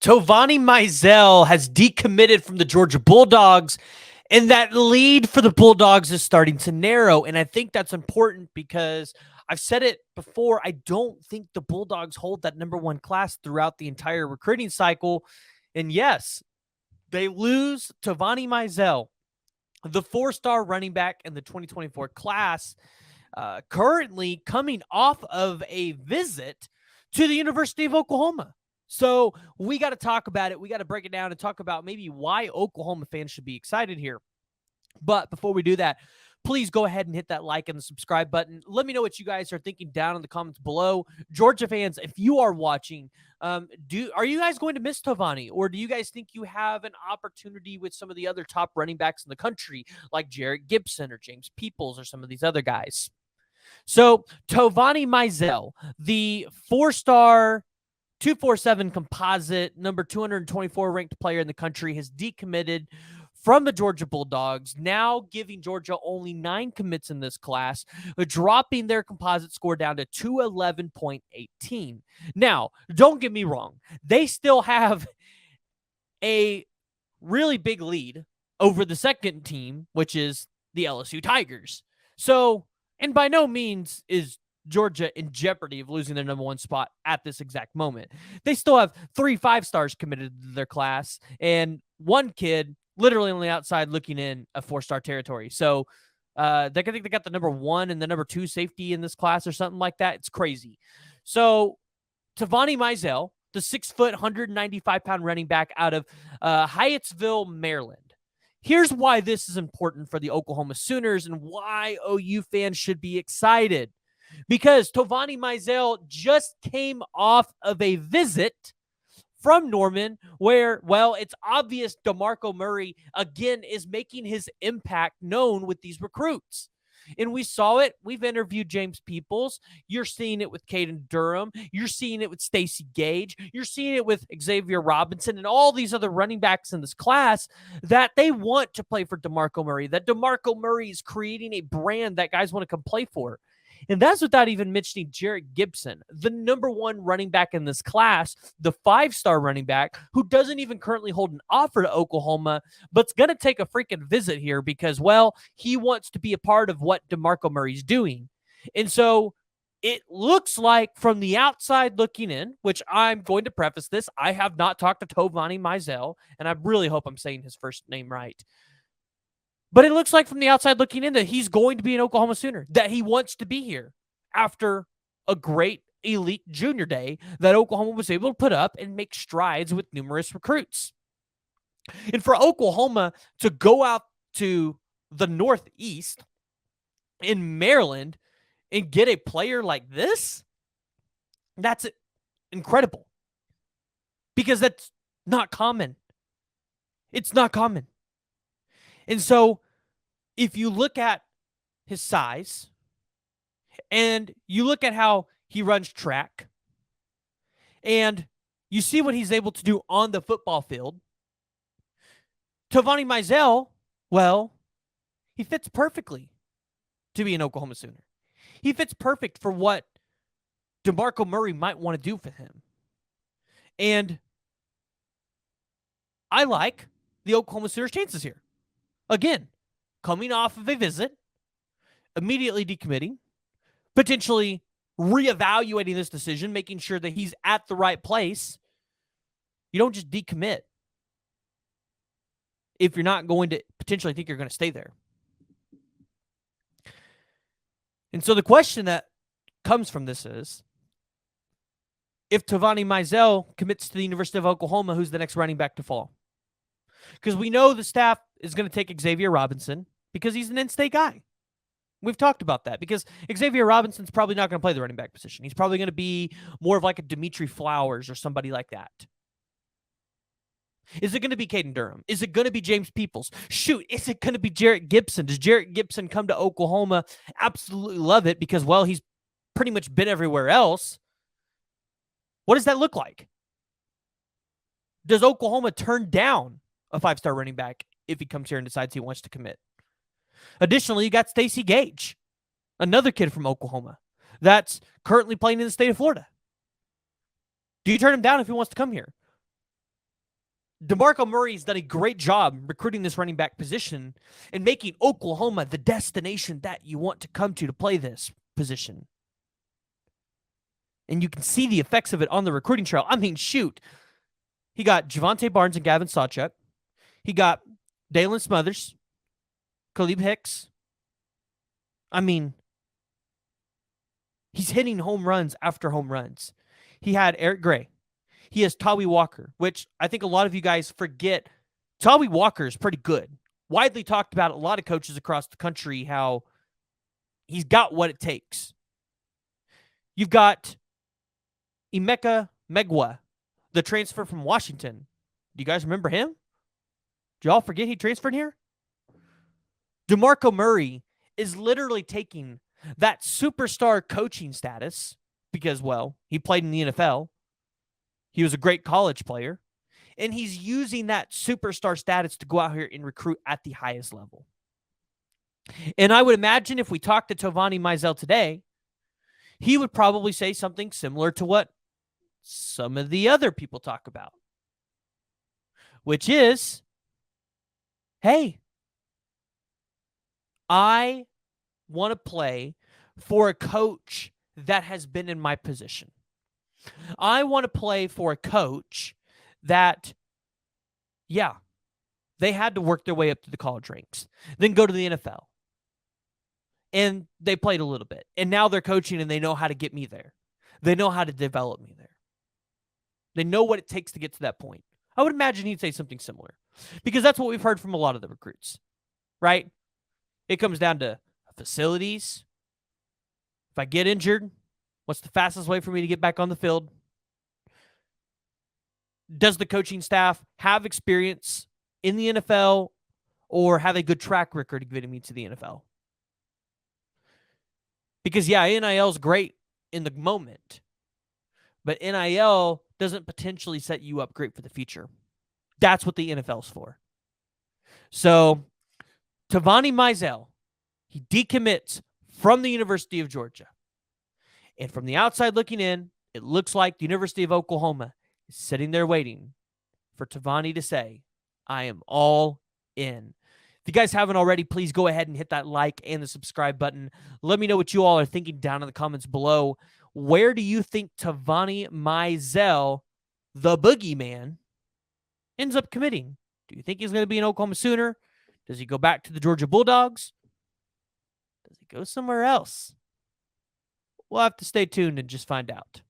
Tovani Mizell has decommitted from the Georgia Bulldogs, and that lead for the Bulldogs is starting to narrow. And I think that's important because I've said it before. I don't think the Bulldogs hold that number one class throughout the entire recruiting cycle. And yes, they lose Tovani Mizell, the four-star running back in the 2024 class, currently coming off of a visit to the University of Oklahoma. So we got to talk about it. We got to break it down and talk about maybe why Oklahoma fans should be excited here. But before we do that, please go ahead and hit that like and the subscribe button. Let me know what you guys are thinking down in the comments below. Georgia fans, if you are watching, are you guys going to miss Tovani, or do you guys think you have an opportunity with some of the other top running backs in the country, like Jarrett Gibson or James Peoples or some of these other guys? So Tovani Mizell, the four-star 247 composite, number 224 ranked player in the country, has decommitted from the Georgia Bulldogs, now giving Georgia only 9 commits in this class, dropping their composite score down to 211.18. Now, don't get me wrong. They still have a really big lead over the second team, which is the LSU Tigers. So, and by no means is Georgia in jeopardy of losing their number one spot at this exact moment. They still have 3 5-stars committed to their class, and one kid literally on the outside looking in a 4-star territory. So I think they got the number 1 and the number 2 safety in this class or something like that. It's crazy. So Tovani Mizell, the 6-foot, 195-pound running back out of Hyattsville, Maryland. Here's why this is important for the Oklahoma Sooners and why OU fans should be excited. Because Tovani Mizell just came off of a visit from Norman where, well, it's obvious Demarco Murray, again, is making his impact known with these recruits. And we saw it. We've interviewed James Peoples. You're seeing it with Caden Durham. You're seeing it with Stacey Gage. You're seeing it with Xavier Robinson and all these other running backs in this class that they want to play for Demarco Murray, that Demarco Murray is creating a brand that guys want to come play for. And that's without even mentioning Jarrett Gibson, the number 1 running back in this class, the 5-star running back who doesn't even currently hold an offer to Oklahoma, but's going to take a freaking visit here because, well, he wants to be a part of what DeMarco Murray's doing. And so it looks like from the outside looking in, which I'm going to preface this, I have not talked to Tovani Mizell, and I really hope I'm saying his first name right. But it looks like from the outside looking in that he's going to be an Oklahoma Sooner, that he wants to be here after a great elite junior day that Oklahoma was able to put up and make strides with numerous recruits. And for Oklahoma to go out to the Northeast in Maryland and get a player like this, that's incredible. Because that's not common. It's not common. And so if you look at his size and you look at how he runs track and you see what he's able to do on the football field, Tovani Mizell, well, he fits perfectly to be an Oklahoma Sooner. He fits perfect for what DeMarco Murray might want to do for him. And I like the Oklahoma Sooners' chances here. Again, coming off of a visit, immediately decommitting, potentially reevaluating this decision, making sure that he's at the right place. You don't just decommit if you're not going to potentially think you're going to stay there. And so the question that comes from this is, if Tovani Mizell commits to the University of Oklahoma, who's the next running back to fall? Because we know the staff is going to take Xavier Robinson because he's an in-state guy. We've talked about that because Xavier Robinson's probably not going to play the running back position. He's probably going to be more of like a Dimitri Flowers or somebody like that. Is it going to be Caden Durham? Is it going to be James Peoples? Shoot, is it going to be Jarrett Gibson? Does Jarrett Gibson come to Oklahoma? Absolutely love it because, well, he's pretty much been everywhere else. What does that look like? Does Oklahoma turn down a 5-star running back if he comes here and decides he wants to commit? Additionally, you got Stacey Gage, another kid from Oklahoma that's currently playing in the state of Florida. Do you turn him down if he wants to come here? DeMarco Murray's done a great job recruiting this running back position and making Oklahoma the destination that you want to come to play this position. And you can see the effects of it on the recruiting trail. I mean, shoot. He got Javante Barnes and Gavin Sawchuk. He got Dalen Smothers, Khalib Hicks. I mean, he's hitting home runs after home runs. He had Eric Gray. He has Tawi Walker, which I think a lot of you guys forget. Tawi Walker is pretty good. Widely talked about a lot of coaches across the country how he's got what it takes. You've got Emeka Megwa, the transfer from Washington. Do you guys remember him? Did y'all forget he transferred here? DeMarco Murray is literally taking that superstar coaching status because, well, he played in the NFL. He was a great college player. And he's using that superstar status to go out here and recruit at the highest level. And I would imagine if we talked to Tovani Mizell today, he would probably say something similar to what some of the other people talk about, which is, hey, I want to play for a coach that has been in my position. I want to play for a coach that, yeah, they had to work their way up to the college ranks, then go to the NFL. And they played a little bit. And now they're coaching and they know how to get me there. They know how to develop me there. They know what it takes to get to that point. I would imagine he'd say something similar because that's what we've heard from a lot of the recruits, right? It comes down to facilities. If I get injured, what's the fastest way for me to get back on the field? Does the coaching staff have experience in the NFL or have a good track record of getting me to the NFL? Because, yeah, NIL is great in the moment, but NIL doesn't potentially set you up great for the future. That's what the NFL's for. So, Tovani Mizell, he decommits from the University of Georgia. And from the outside looking in, it looks like the University of Oklahoma is sitting there waiting for Tovani to say, I am all in. If you guys haven't already, please go ahead and hit that like and the subscribe button. Let me know what you all are thinking down in the comments below. Where do you think Tovani Mizell, the boogeyman, ends up committing? Do you think he's going to be an Oklahoma Sooner? Does he go back to the Georgia Bulldogs? Does he go somewhere else? We'll have to stay tuned and just find out.